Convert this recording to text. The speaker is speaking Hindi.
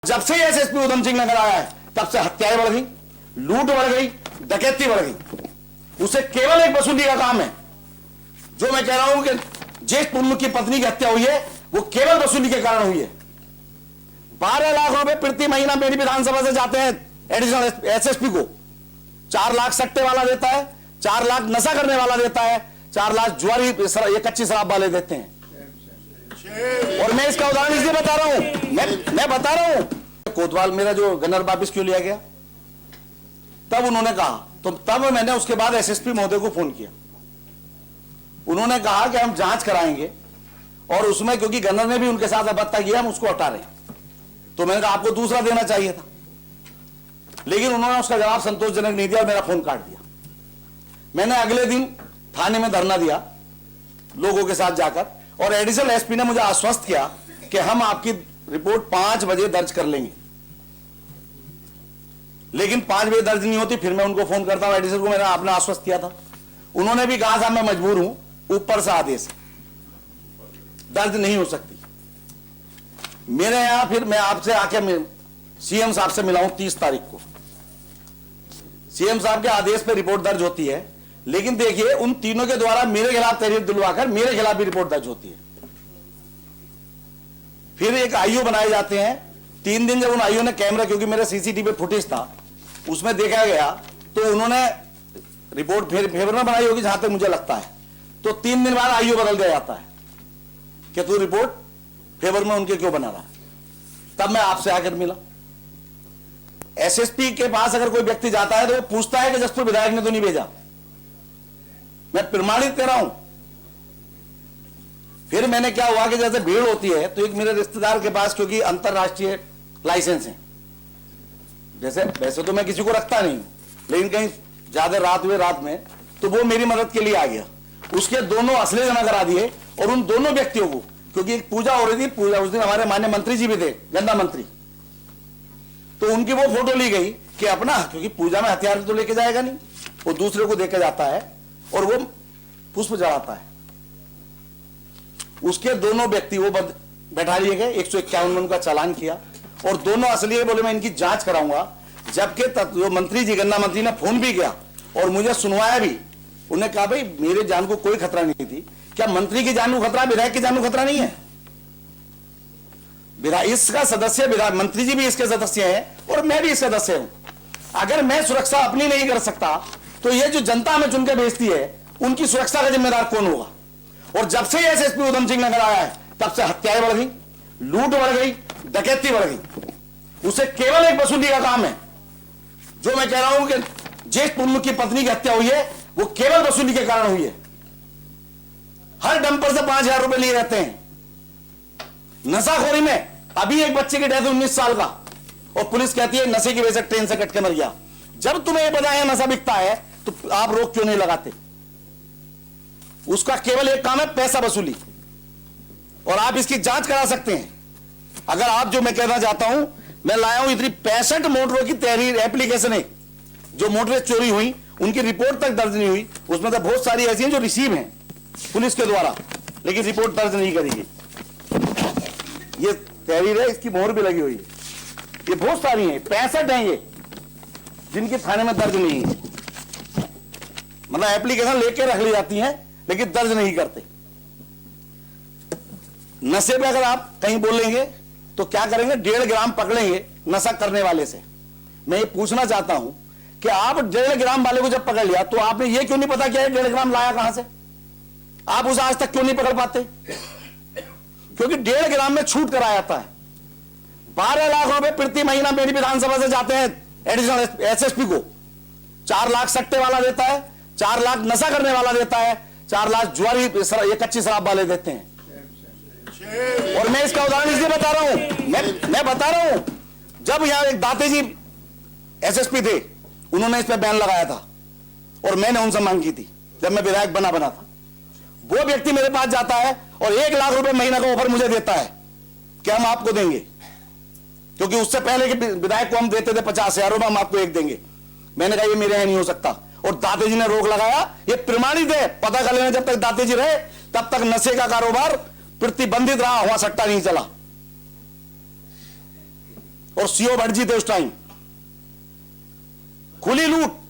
जब से एसएसपी उधम सिंह नगर आया है तब से हत्याएं बढ़ गई, लूट बढ़ गई, डकैती बढ़ गई। उसे केवल एक वसूली का काम है। जो मैं कह रहा हूं कि ज्येष्ठ प्रमुख की पत्नी की हत्या हुई है वो केवल वसूली के कारण हुई है। 12 लाख रुपए प्रति महीना मेरी विधानसभा से जाते हैं एडिशनल एसएसपी को। 4 लाख सट्टे वाला देता है, 4 लाख नशा करने वाला देता है, 4 लाख जुआरी ये कच्ची शराब वाले देते हैं। और मैं इसका उदाहरण इसलिए बता रहा हूं, मैं बता रहा हूं कोतवाल मेरा जो गन्नर वापिस क्यों लिया गया, तब उन्होंने कहा, तो तब मैंने उसके बाद एसएसपी महोदय को फोन किया। उन्होंने कहा कि हम जांच कराएंगे और उसमें क्योंकि गन्नर ने भी उनके साथ अबत्ता किया, हम उसको हटा रहे हैं। तो मैंने कहा आपको दूसरा देना चाहिए था, लेकिन उन्होंने उसका जवाब संतोषजनक नहीं दिया और मेरा फोन काट दिया। मैंने अगले दिन थाने में धरना दिया लोगों के साथ जाकर, और एडिशनल एसपी ने मुझे आश्वस्त किया कि हम आपकी रिपोर्ट 5 बजे दर्ज कर लेंगे। लेकिन 5 बजे दर्ज नहीं होती, फिर मैं उनको फोन करता हूं एडिशनल को, मैंने आपने आश्वस्त किया था। उन्होंने भी कहा साहब मैं मजबूर हूं, ऊपर से आदेश दर्ज नहीं हो सकती। मेरे यहां फिर मैं आपसे आके सीएम साहब से मिला हूं 30 तारीख को। सीएम साहब के आदेश पर रिपोर्ट दर्ज होती है, लेकिन देखिए उन तीनों के द्वारा मेरे खिलाफ तहरीर दिलवाकर मेरे खिलाफ भी रिपोर्ट दर्ज होती है। फिर एक आईओ बनाए जाते हैं। 3 दिन जब उन आईओ ने कैमरा, क्योंकि मेरा सीसीटीवी फुटेज था उसमें देखा गया, तो उन्होंने रिपोर्ट फेवर में बनाई होगी जहां तक मुझे लगता है। तो 3 दिन बाद आईओ बदल दिया जाता है कि तू रिपोर्ट फेवर में उनके क्यों बना रहा है। तब मैं आपसे आकर मिला। एसएसपी के पास अगर कोई व्यक्ति जाता है तो वो पूछता है कि जसपुर विधायक ने तो नहीं भेजा। मैं प्रमाणित कर रहा हूं। फिर मैंने क्या हुआ कि जैसे भीड़ होती है तो एक मेरे रिश्तेदार के पास, क्योंकि अंतरराष्ट्रीय लाइसेंस है, जैसे वैसे तो मैं किसी को रखता नहीं, लेकिन कहीं ज्यादा रात हुए रात में, तो वो मेरी मदद के लिए आ गया। उसके दोनों असले जमा करा दिए और उन दोनों व्यक्तियों को, क्योंकि एक पूजा हो रही थी, पूजा उस दिन हमारे माननीय मंत्री जी भी थे, गन्ना मंत्री, तो उनकी वो फोटो ली गई कि अपना, क्योंकि पूजा में हथियार तो लेके जाएगा नहीं, वो दूसरे को देके जाता है और वो पुष्प जलाता है। उसके दोनों व्यक्ति वो बैठा लिए गए, 151 का चालान किया और दोनों असली है, बोले मैं इनकी जांच कराऊंगा। जबकि जो मंत्री जी, गन्ना मंत्री ने फोन भी किया और मुझे सुनवाया भी। उन्हें कहा भाई मेरे जान को कोई खतरा नहीं थी। क्या मंत्री की जान को खतरा, विधायक की जान को खतरा नहीं है? इसका सदस्य विधायक, मंत्री जी भी इसके सदस्य हैं और मैं भी इसका सदस्य हूं। अगर मैं सुरक्षा अपनी नहीं कर सकता तो ये जो जनता हमें चुनकर भेजती है उनकी सुरक्षा का जिम्मेदार कौन होगा? और जब से एसएसपी उधम सिंह नगर आया है तब से हत्याएं बढ़ गई, लूट बढ़ गई, डकैती बढ़ गई। उसे केवल एक वसूली का काम है। जो मैं कह रहा हूं कि ज्येष्ठ प्रमुख की पत्नी की हत्या हुई है वो केवल वसूली के कारण हुई है। हर डंपर से 5,000 रुपए लिए रहते हैं। नशाखोरी में अभी एक बच्चे की डेथ 19 साल का, और पुलिस कहती है नशे की वजह से ट्रेन से कट के मर गया। जब तुम्हें यह पता है नशा बिकता है तो आप रोक क्यों नहीं लगाते? उसका केवल एक काम है पैसा वसूली, और आप इसकी जांच करा सकते हैं। अगर आप, जो मैं कहना चाहता हूं, मैं लाया हूं इतनी 65 मोटरों की तहरीर एप्लीकेशन है जो मोटरें चोरी हुई, उनकी रिपोर्ट तक दर्ज नहीं हुई। उसमें तो बहुत सारी ऐसी हैं जो रिसीव हैं पुलिस के द्वारा, लेकिन रिपोर्ट दर्ज नहीं करेगी। ये तहरीर है, इसकी मोहर भी लगी हुई है। ये बहुत सारी हैं, 65 हैं ये, जिनकी थाने में दर्ज नहीं है। मतलब एप्लीकेशन लेके रख ली जाती हैं लेकिन दर्ज नहीं करते। नशे पे अगर आप कहीं बोलेंगे तो क्या करेंगे, 1.5 ग्राम पकड़ेंगे नशा करने वाले से। मैं ये पूछना चाहता हूं कि आप 1.5 ग्राम वाले को जब पकड़ लिया तो आपने ये क्यों नहीं पता क्या 1.5 ग्राम लाया कहां से? आप उसे आज तक क्यों नहीं पकड़ पाते? क्योंकि 1.5 ग्राम में छूट कराया जाता है। 12 लाख रुपए प्रति महीना मेरी विधानसभा से जाते हैं एडिशनल एसएसपी को। 4 लाख सट्टे वाला देता है, 4 लाख नशा करने वाला देता है, 4 लाख जुआरी ये कच्ची शराब वाले देते हैं। और मैं इसका उदाहरण इसलिए बता रहा हूं, मैं बता रहा हूं, जब यहां एक दाते जी एसएसपी थे, उन्होंने इस पर बैन लगाया था और मैंने उनसे मांग की थी जब मैं विधायक बना था। वो व्यक्ति मेरे पास जाता है और 1 लाख रुपए महीना का ऑफर मुझे देता है कि हम आपको देंगे, क्योंकि उससे पहले कि विधायक को हम देते थे 50,000 रुपए, हम आपको 1 देंगे। मैंने कहा ये मेरे यहां नहीं हो सकता, और दाते जी ने रोक लगाया। ये प्रमाणित है, पता कर लेना। जब तक दाते जी रहे तब तक नशे का कारोबार प्रतिबंधित रहा, वहां सट्टा नहीं चला। और सीओ भट्ट जी थे उस टाइम। खुली लूट,